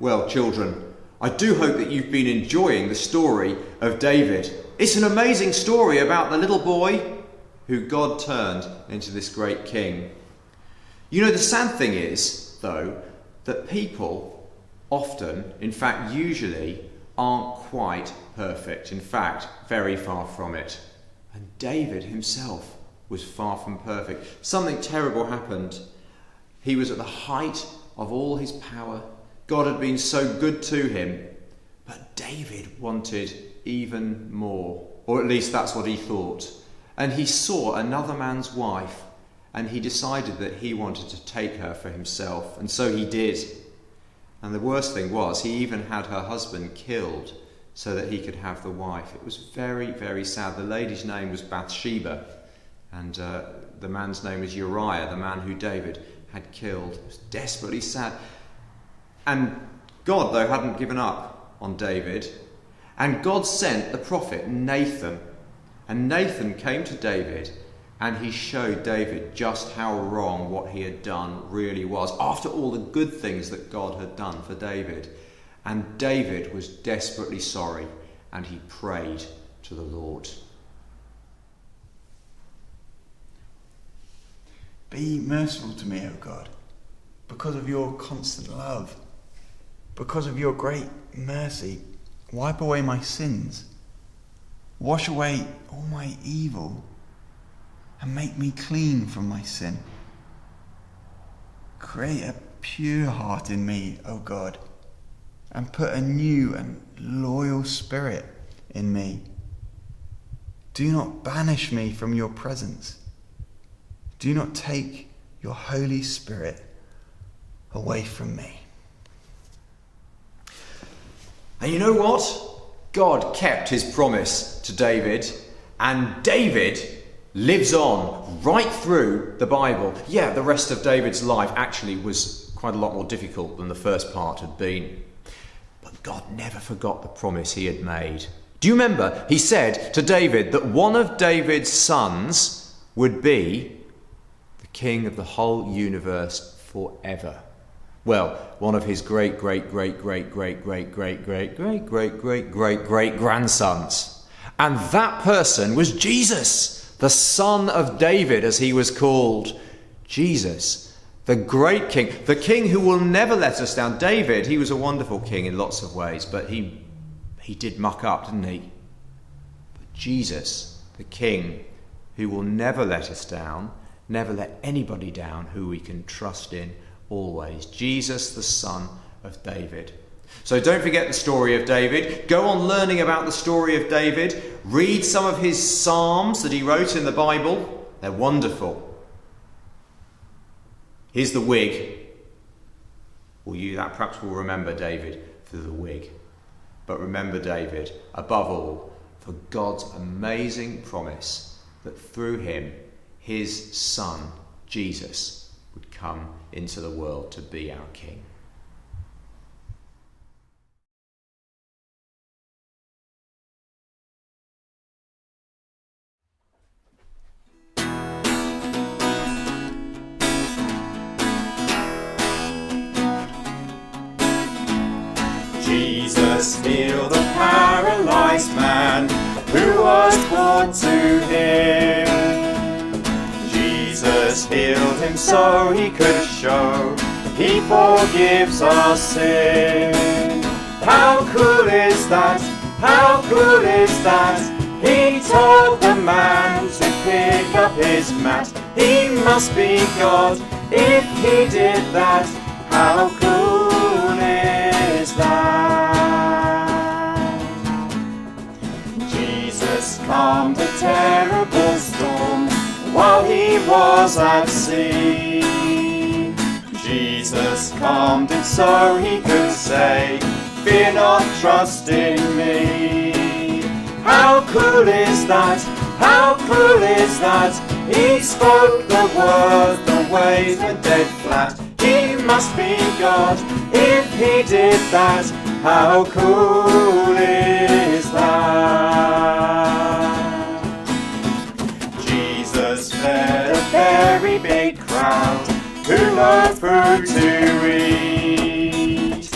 Well, children, I do hope that you've been enjoying the story of David. It's an amazing story about the little boy who God turned into this great king. You know, the sad thing is, though, that people often, in fact usually, aren't quite perfect. In fact, very far from it. And David himself was far from perfect. Something terrible happened. He was at the height of all his power. God had been so good to him. But David wanted even more. Or at least that's what he thought. And he saw another man's wife. And he decided that he wanted to take her for himself. And so he did. And the worst thing was, he even had her husband killed so that he could have the wife. It was very, very sad. The lady's name was Bathsheba. And the man's name was Uriah, the man who David had killed. It was desperately sad. And God, though, hadn't given up on David. And God sent the prophet Nathan. And Nathan came to David and he showed David just how wrong what he had done really was, after all the good things that God had done for David. And David was desperately sorry and he prayed to the Lord. Be merciful to me, O God, because of your constant love, because of your great mercy. Wipe away my sins, wash away all my evil, and make me clean from my sin. Create a pure heart in me, O God, and put a new and loyal spirit in me. Do not banish me from your presence. Do not take your Holy Spirit away from me. And you know what? God kept his promise to David, and David lives on right through the Bible. Yeah, the rest of David's life actually was quite a lot more difficult than the first part had been. But God never forgot the promise he had made. Do you remember? He said to David that one of David's sons would be the king of the whole universe forever. Well, one of his great grandsons. And that person was Jesus, the son of David, as he was called. Jesus, the great king, the king who will never let us down. David, he was a wonderful king in lots of ways, but he did muck up, didn't he? But Jesus, the king who will never let us down, never let anybody down, who we can trust in always. Jesus, the son of David. So don't forget the story of David. Go on learning about the story of David. Read some of his psalms that he wrote in the Bible. They're wonderful. Here's the wig. Well, you that perhaps will remember David through the wig. But remember David, above all, for God's amazing promise that through him, his son, Jesus, would come into the world to be our king. Jesus healed the paralyzed man who was brought to him. Jesus healed him so he could show he forgives our sin. How cool is that? How cool is that? He told the man to pick up his mat. He must be God if he did that. How cool is that? Jesus calmed a terrible storm while he was at sea. Jesus calmed it so he could say, "Fear not, trust in me." How cool is that? How cool is that? He spoke the word, the waves went dead flat. He must be God if he did that. How cool is that? Jesus fed a very big crowd who no food to eat.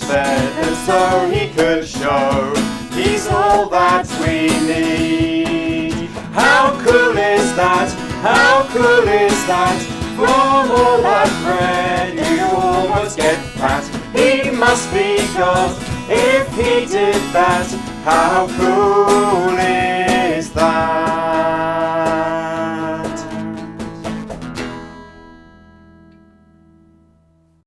was fed, and so he could show he's all that we need. How cool is that? How cool is that? From all that bread you almost get fat. He must be God if he did that. How cool